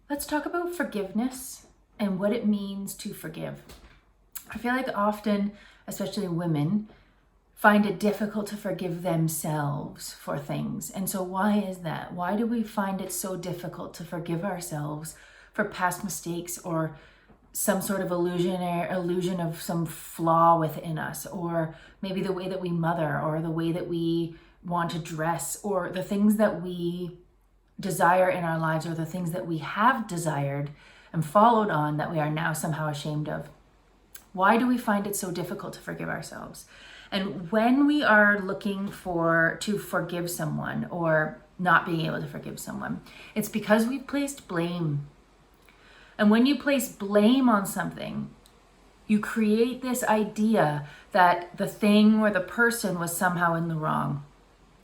Let's talk about forgiveness and what it means to forgive. I feel like often, especially women, find it difficult to forgive themselves for things. And so why is that? Why do we find it so difficult to forgive ourselves for past mistakes or some sort of illusion of some flaw within us, or maybe the way that we mother, or the way that we want to dress, or the things that we desire in our lives, or the things that we have desired and followed on that we are now somehow ashamed of? Why do we find it so difficult to forgive ourselves? And when we are looking to forgive someone or not being able to forgive someone, it's because we've placed blame. And when you place blame on something, you create this idea that the thing or the person was somehow in the wrong.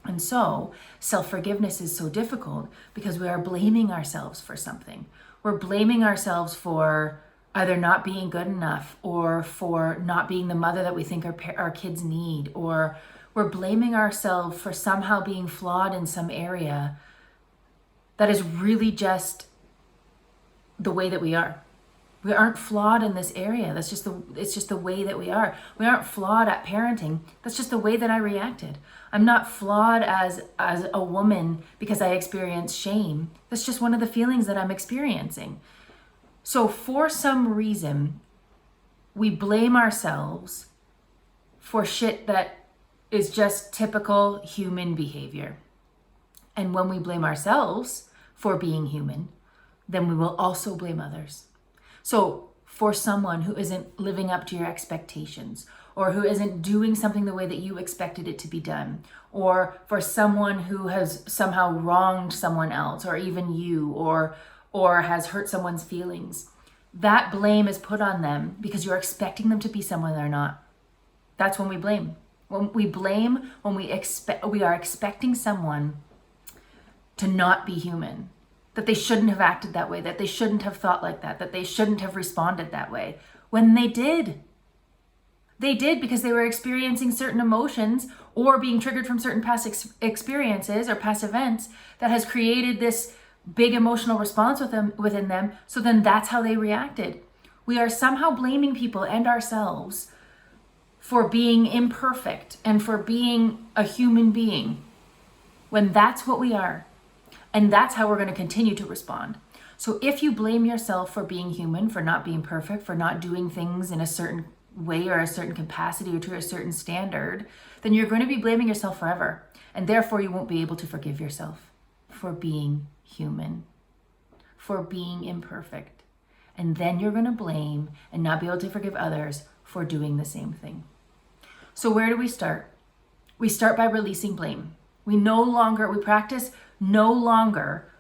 And so self-forgiveness is so difficult because we are blaming ourselves for something. We're blaming ourselves for either not being good enough, or for not being the mother that we think our kids need, or we're blaming ourselves for somehow being flawed in some area that is really just the way that we are. We aren't flawed in this area. It's just the way that we are. We aren't flawed at parenting. That's just the way that I reacted. I'm not flawed as a woman because I experience shame. That's just one of the feelings that I'm experiencing. So for some reason, we blame ourselves for shit that is just typical human behavior. And when we blame ourselves for being human, then we will also blame others. So for someone who isn't living up to your expectations, or who isn't doing something the way that you expected it to be done, or for someone who has somehow wronged someone else, or even you, or has hurt someone's feelings, that blame is put on them because you're expecting them to be someone they're not. That's when we blame. When we blame, when we are expecting someone to not be human, that they shouldn't have acted that way, that they shouldn't have thought like that, that they shouldn't have responded that way, when they did. They did because they were experiencing certain emotions or being triggered from certain past experiences or past events that has created this big emotional response within them. So then that's how they reacted. We are somehow blaming people and ourselves for being imperfect and for being a human being, when that's what we are. And that's how we're going to continue to respond. So if you blame yourself for being human, for not being perfect, for not doing things in a certain way or a certain capacity or to a certain standard, then you're going to be blaming yourself forever. And therefore you won't be able to forgive yourself for being human, for being imperfect. And then you're going to blame and not be able to forgive others for doing the same thing. So where do we start? We start by releasing blame. We practice no longer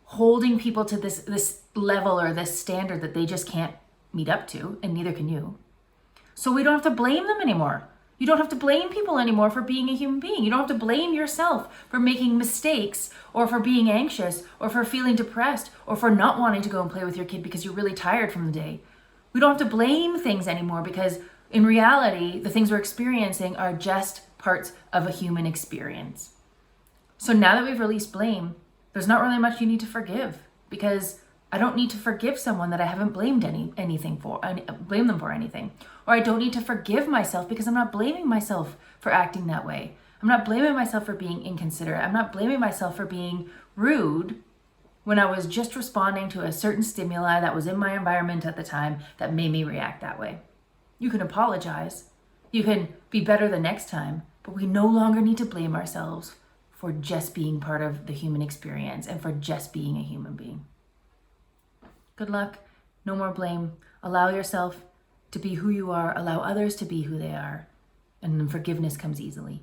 holding people to this level or this standard that they just can't meet up to, and neither can you. So we don't have to blame them anymore. You don't have to blame people anymore for being a human being. You don't have to blame yourself for making mistakes, or for being anxious, or for feeling depressed, or for not wanting to go and play with your kid because you're really tired from the day. We don't have to blame things anymore, because in reality, the things we're experiencing are just parts of a human experience. So now that we've released blame, there's not really much you need to forgive, because I don't need to forgive someone that I haven't blamed them for anything. Or I don't need to forgive myself because I'm not blaming myself for acting that way. I'm not blaming myself for being inconsiderate. I'm not blaming myself for being rude when I was just responding to a certain stimuli that was in my environment at the time that made me react that way. You can apologize. You can be better the next time, but we no longer need to blame ourselves for just being part of the human experience and for just being a human being. Good luck. No more blame. Allow yourself to be who you are. Allow others to be who they are. And then forgiveness comes easily.